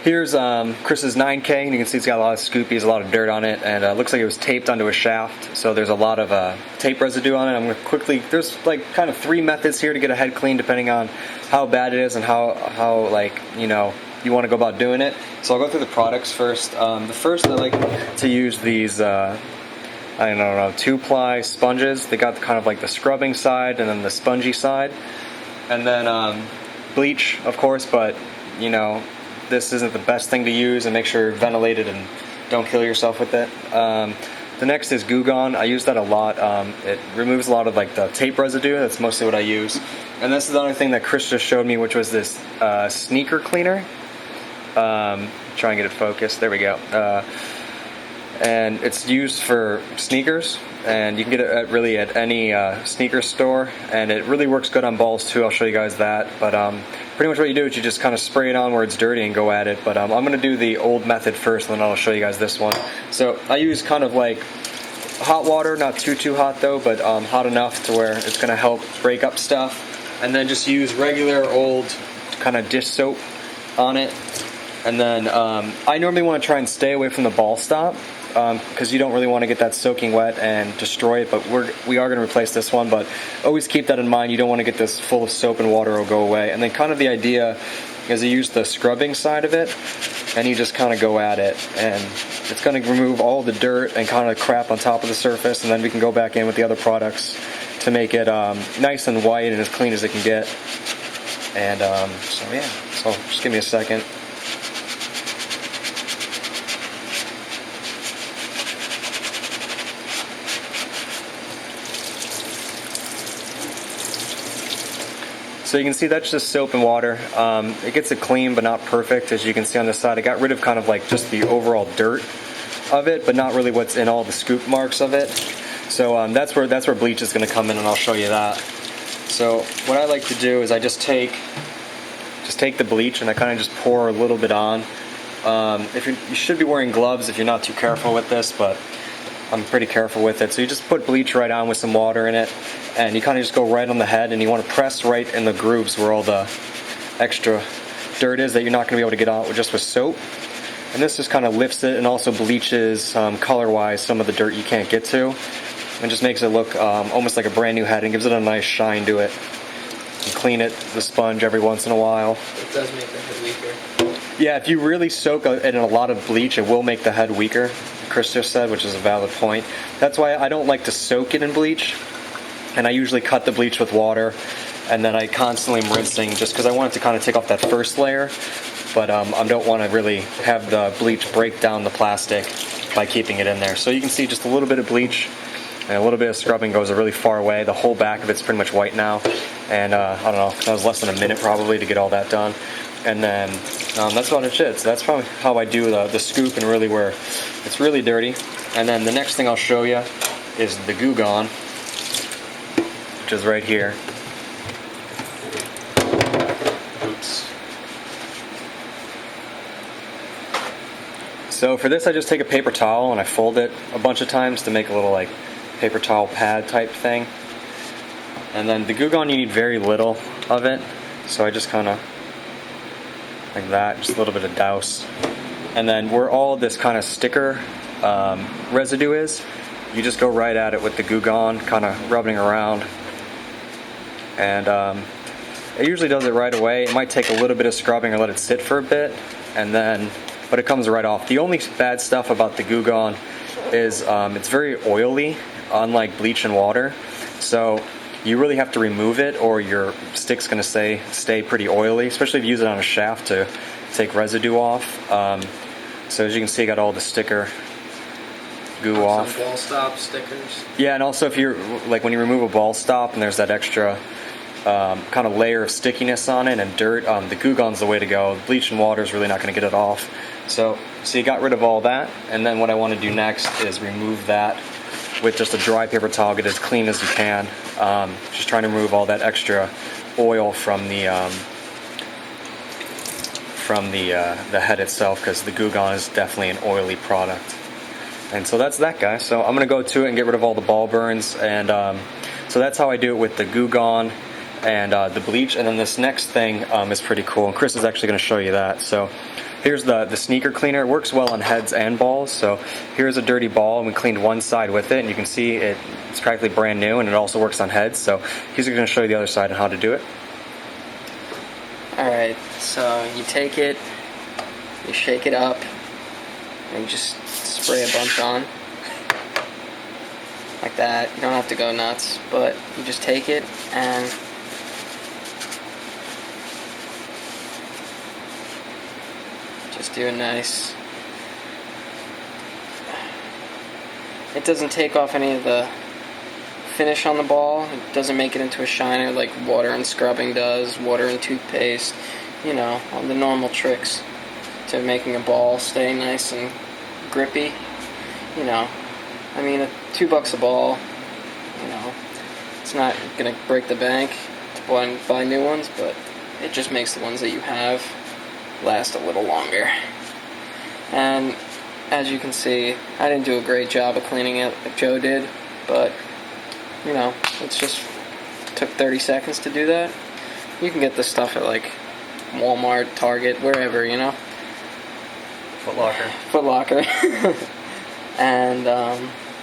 Here's Chris's 9K, and you can see it's got a lot of scoopies, a lot of dirt on it, and it looks like it was taped onto a shaft, so there's a lot of tape residue on it. I'm going to quickly, there's like kind of 3 methods here to get a head clean depending on how bad it is and how like, you know, you want to go about doing it. So I'll go through the products first. The first, I like to use these, I don't know, 2-ply sponges. They got kind of like the scrubbing side and then the spongy side. And then bleach, of course, but, you know, this isn't the best thing to use, and make sure you're ventilated and don't kill yourself with it. The next is Goo Gone. I use that a lot. It removes a lot of like the tape residue. That's mostly what I use. And this is the other thing that Chris just showed me, which was this sneaker cleaner. Try and get it focused. There we go. And it's used for sneakers, and you can get it really at any sneaker store, and it really works good on balls too. I'll show you guys that. But pretty much what you do is you just kind of spray it on where it's dirty and go at it. But I'm going to do the old method first, and then I'll show you guys this one. So I use kind of like hot water, not too hot though, but hot enough to where it's going to help break up stuff. And then just use regular old kind of dish soap on it. And then I normally want to try and stay away from the ball stop, because you don't really want to get that soaking wet and destroy it, but we are going to replace this one. But always keep that in mind. You don't want to get this full of soap and water, it'll go away. And then kind of the idea is you use the scrubbing side of it, and you just kind of go at it, and it's going to remove all the dirt and kind of crap on top of the surface, and then we can go back in with the other products to make it nice and white and as clean as it can get. And so yeah, so just give me a second. So you can see that's just soap and water. It gets it clean, but not perfect. As you can see on this side, I got rid of kind of like just the overall dirt of it, but not really what's in all the scoop marks of it. So that's where bleach is going to come in, and I'll show you that. So what I like to do is I just take the bleach and I kind of just pour a little bit on. You should be wearing gloves if you're not too careful with this, but I'm pretty careful with it. So you just put bleach right on with some water in it, and you kind of just go right on the head, and you want to press right in the grooves where all the extra dirt is that you're not going to be able to get out just with soap. And this just kind of lifts it and also bleaches color-wise some of the dirt you can't get to, and just makes it look almost like a brand new head and gives it a nice shine to it. And clean it, the sponge, every once in a while. It does make the head weaker. Yeah, if you really soak it in a lot of bleach, it will make the head weaker, Chris just said, which is a valid point. That's why I don't like to soak it in bleach, and I usually cut the bleach with water, and then I constantly am rinsing just because I want it to kind of take off that first layer, but I don't want to really have the bleach break down the plastic by keeping it in there. So you can see just a little bit of bleach and a little bit of scrubbing goes a really far way. The whole back of it's pretty much white now, and I don't know, that was less than a minute probably to get all that done. And then that's about it. So that's probably how I do the scoop, and really where it's really dirty. And then the next thing I'll show you is the Goo Gone, which is right here. Oops. So for this, I just take a paper towel and I fold it a bunch of times to make a little like paper towel pad type thing. And then the Goo Gone, you need very little of it, so I just kind of like that, just a little bit of douse. And then where all this kind of sticker residue is, you just go right at it with the Goo Gone, kind of rubbing around. And it usually does it right away. It might take a little bit of scrubbing or let it sit for a bit, but it comes right off. The only bad stuff about the Goo Gone is it's very oily, unlike bleach and water. So you really have to remove it, or your stick's going to stay pretty oily, especially if you use it on a shaft to take residue off. So as you can see, I got all the sticker goo off. Some ball stop stickers. Yeah, and also if you're like when you remove a ball stop and there's that extra kind of layer of stickiness on it and dirt, the Goo Gone's the way to go. Bleach and water is really not going to get it off. So you got rid of all that, and then what I want to do next is remove that with just a dry paper towel, get it as clean as you can. Just trying to remove all that extra oil from the head itself, because the Goo Gone is definitely an oily product. And so that's that, guy. So I'm going to go to it and get rid of all the ball burns, and so that's how I do it with the Goo Gone and the bleach. And then this next thing is pretty cool, and Chris is actually going to show you that. So Here's the sneaker cleaner. It works well on heads and balls. So here's a dirty ball, and we cleaned one side with it, and you can see it's practically brand new, and it also works on heads. So he's going to show you the other side and how to do it. Alright, so you take it, you shake it up, and you just spray a bunch on. Like that. You don't have to go nuts, but you just take it and just do a nice. It doesn't take off any of the finish on the ball. It doesn't make it into a shiner like water and scrubbing does, water and toothpaste, you know, all the normal tricks to making a ball stay nice and grippy. You know, I mean, $2 a ball, you know, it's not gonna break the bank to buy new ones, but it just makes the ones that you have last a little longer. And as you can see, I didn't do a great job of cleaning it like Joe did, but you know, it's just took 30 seconds to do that. You can get this stuff at like Walmart, Target, wherever, you know. Foot Locker. And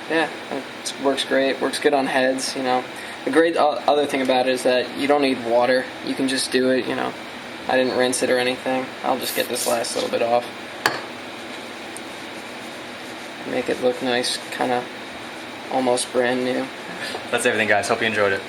yeah, it works great. Works good on heads, you know. The great other thing about it is that you don't need water. You can just do it, you know. I didn't rinse it or anything. I'll just get this last little bit off. Make it look nice, kind of almost brand new. That's everything, guys. Hope you enjoyed it.